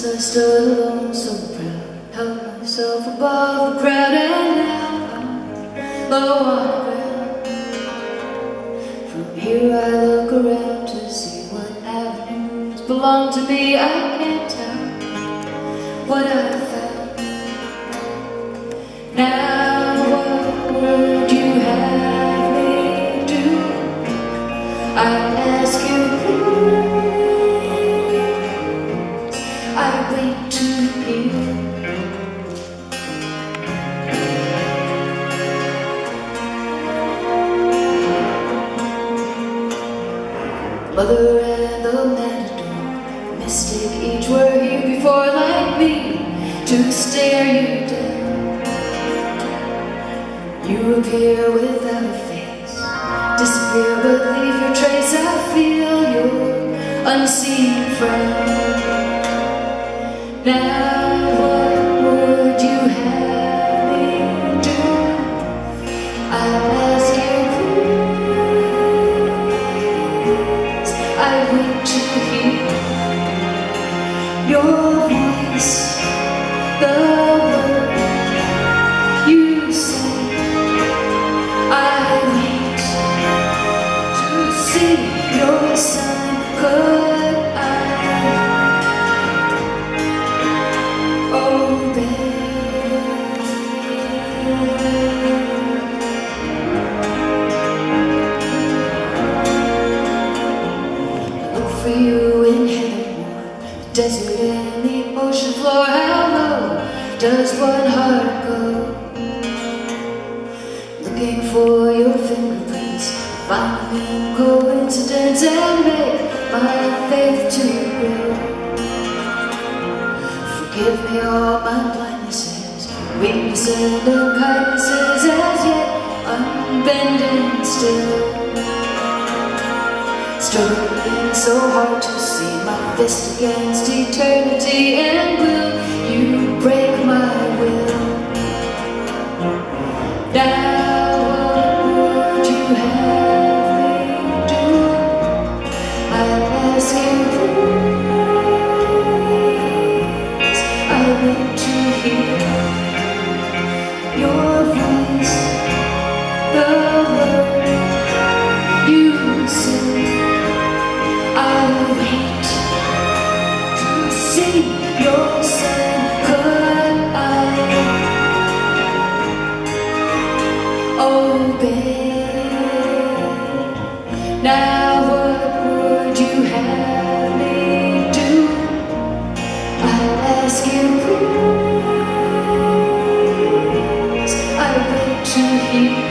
Once I stood alone, so proud, held myself above the crowd, and now I'm low on the ground. From here I look around to see what avenues belong to me. I can't tell what I found. Now what would you have me do? I ask you please. I wait to hear. Mother and the matador, mystic, each were here before, like me, to stare you down. You appear without a face, disappear but leave your trace. I feel your unseen frown. Now what would you have me do? I ask you please. I wait to hear your voice, the word you say. I wait to see your sign. Could I obey? Look for you in heaven warm, the desert and the ocean floor. How low does one heart go? Looking for your fingerprints, find them coincidence, and make my faith to grow. Forgive me all my blindnesses, weaknesses and unkindnesses, as yet unbending still. Struggling so hard to see my fist against eternity, and will you break my will? Now what would you have me do? I ask you please. I want to hear your voice, the word you say. I wait to see your sign. Could I obey? Now what would you have me do? I ask you please. I wait to hear